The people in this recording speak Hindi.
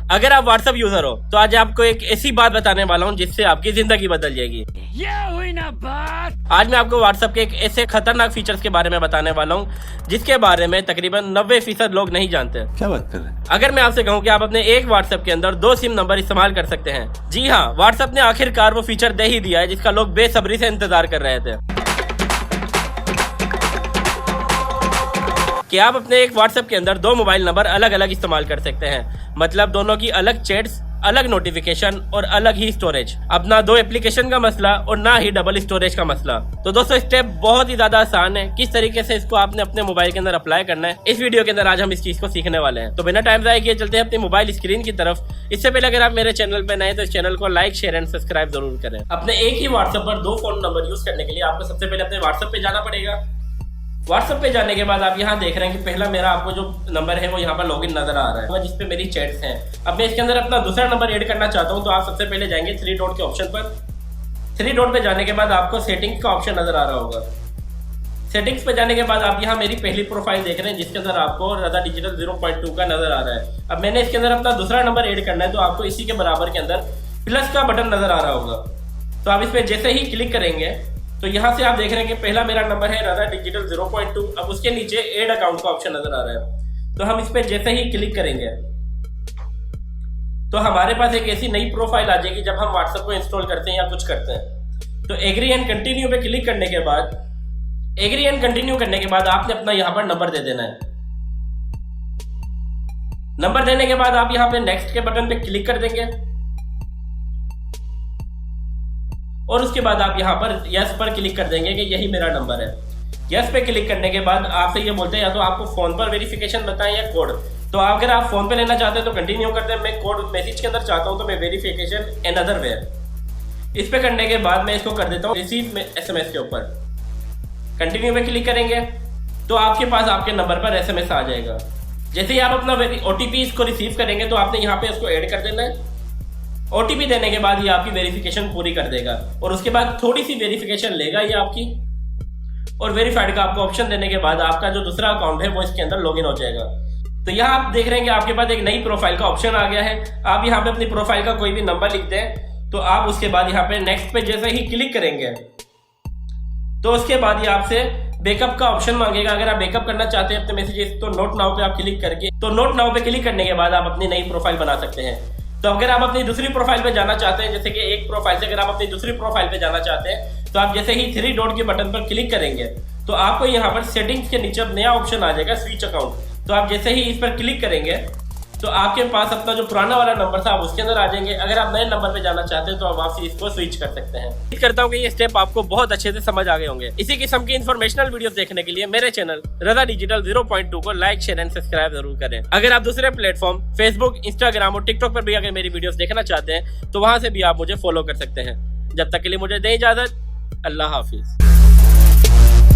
अगर आप व्हाट्सएप यूजर हो तो आज आपको एक ऐसी बात बताने वाला हूँ जिससे आपकी जिंदगी बदल जाएगी। ये हुई ना बात। आज मैं आपको व्हाट्सएप के एक ऐसे खतरनाक फीचर्स के बारे में बताने वाला हूँ जिसके बारे में तकरीबन 90% लोग नहीं जानते। क्या बात कर रहे हैं? अगर मैं आपसे कहूँ कि आप अपने एक व्हाट्सएप के अंदर 2 सिम नंबर इस्तेमाल कर सकते हैं। जी हाँ, व्हाट्सएप ने आखिरकार वो फीचर दे ही दिया है जिसका लोग बेसब्री से इंतजार कर रहे थे कि आप अपने एक व्हाट्सएप के अंदर 2 मोबाइल नंबर अलग अलग इस्तेमाल कर सकते हैं। मतलब दोनों की अलग चैट्स, अलग नोटिफिकेशन और अलग ही स्टोरेज। अब ना 2 एप्लीकेशन का मसला और ना ही डबल स्टोरेज का मसला। तो दोस्तों स्टेप बहुत ही ज्यादा आसान है। किस तरीके से इसको आपने अपने मोबाइल के अंदर अप्लाई करना है, इस वीडियो के अंदर आज हम इस चीज को सीखने वाले हैं। तो बिना टाइम जाए किए चलते हैं अपनी मोबाइल स्क्रीन की तरफ। इससे पहले अगर आप मेरे चैनल पे नए तो इस चैनल को लाइक, शेयर एंड सब्सक्राइब जरूर करें। अपने एक ही व्हाट्सएप पर 2 फोन नंबर यूज करने के लिए आपको सबसे पहले अपने व्हाट्सएप पे जाना पड़ेगा। व्हाट्सएप पे जाने के बाद आप यहाँ देख रहे हैं कि पहला मेरा आपको जो नंबर है वो यहाँ पर लॉगिन नजर आ रहा है जिसपे मेरी चैट्स हैं। अब मैं इसके अंदर अपना दूसरा नंबर ऐड करना चाहता हूँ तो आप सबसे पहले जाएंगे 3 डॉट के ऑप्शन पर। 3 डॉट पे जाने के बाद आपको सेटिंग्स का ऑप्शन नजर आ रहा होगा। सेटिंग्स पे जाने के बाद आप यहाँ मेरी पहली प्रोफाइल देख रहे हैं जिसके अंदर आपको रजा डिजिटल 0.2 का नजर आ रहा है। अब मैंने इसके अंदर अपना दूसरा नंबर ऐड करना है तो आपको इसी के बराबर के अंदर प्लस का बटन नजर आ रहा होगा। तो आप इस पर जैसे ही क्लिक करेंगे तो यहाँ से आप देख रहे हैं कि पहला मेरा नंबर है रजा डिजिटल 0.2। अब उसके नीचे ऐड अकाउंट का ऑप्शन नजर आ रहा है। तो हम इस पर जैसे ही क्लिक करेंगे तो हमारे पास एक ऐसी नई प्रोफाइल आ जाएगी जब हम व्हाट्सएप को इंस्टॉल करते हैं या कुछ करते हैं। तो एग्री एंड कंटिन्यू पे क्लिक करने के बाद आपने अपना यहाँ पर नंबर दे देना है। नंबर देने के बाद आप यहाँ पे नेक्स्ट के बटन पे क्लिक कर देंगे और उसके बाद आप यहाँ पर यस पर क्लिक कर देंगे कि यही मेरा नंबर है। यस पे क्लिक करने के बाद आपसे ये बोलते हैं या तो आपको फोन पर वेरिफिकेशन बताएं या कोड। तो अगर आप फोन पे लेना चाहते हैं तो कंटिन्यू करते हैं। मैं कोड मैसेज के अंदर चाहता हूँ तो मैं वेरिफिकेशन अनदर वे। इस पे करने के बाद मैं इसको कर देता हूँ रिसीव SMS के ऊपर। कंटिन्यू पे क्लिक करेंगे तो आपके पास आपके नंबर पर SMS आ जाएगा। जैसे ही आप अपना OTP इसको रिसीव करेंगे तो आपने यहाँ पे उसको ऐड कर देना है। OTP देने के बाद ये आपकी वेरिफिकेशन पूरी कर देगा और उसके बाद थोड़ी सी वेरिफिकेशन लेगा ये आपकी और वेरीफाइड का आपको ऑप्शन देने के बाद आपका जो दूसरा अकाउंट है वो इसके अंदर लॉगिन हो जाएगा। तो यहाँ आप देख रहे हैं कि आपके पास एक नई प्रोफाइल का ऑप्शन आ गया है। आप यहाँ पे अपनी प्रोफाइल का कोई भी नंबर लिख दें तो आप उसके बाद यहाँ पे नेक्स्ट पे जैसे ही क्लिक करेंगे तो उसके बाद ये आपसे बैकअप का ऑप्शन मांगेगा। अगर आप बैकअप करना चाहते हैं अपने मैसेजेस तो नोट नाउ पे आप क्लिक करके नोट नाउ पे क्लिक करने के बाद आप अपनी नई प्रोफाइल बना सकते हैं। तो अगर आप अपनी दूसरी प्रोफाइल पे जाना चाहते हैं, जैसे कि एक प्रोफाइल से अगर आप अपनी दूसरी प्रोफाइल पे जाना चाहते हैं तो आप जैसे ही 3 डॉट के बटन पर क्लिक करेंगे तो आपको यहाँ पर सेटिंग्स के नीचे नया ऑप्शन आ जाएगा स्विच अकाउंट। तो आप जैसे ही इस पर क्लिक करेंगे तो आपके पास अपना जो पुराना वाला नंबर था आप उसके अंदर आ जाएंगे। अगर आप नए नंबर पे जाना चाहते हैं तो आप वापसी इसको स्विच कर सकते हैं। उम्मीद करता हूँ कि ये स्टेप आपको बहुत अच्छे से समझ आ गए होंगे। इसी किस्म की इन्फॉर्मेशनल वीडियोस देखने के लिए मेरे चैनल रजा डिजिटल 0.2 को लाइक, शेयर एंड सब्सक्राइब जरूर करें। अगर आप दूसरे प्लेटफॉर्म फेसबुक, इंस्टाग्राम और टिकटॉक पर भी अगर मेरी वीडियोस देखना चाहते हैं तो वहां से भी आप मुझे फॉलो कर सकते हैं। जब तक के लिए मुझे दें इजाजत। अल्लाह हाफिज।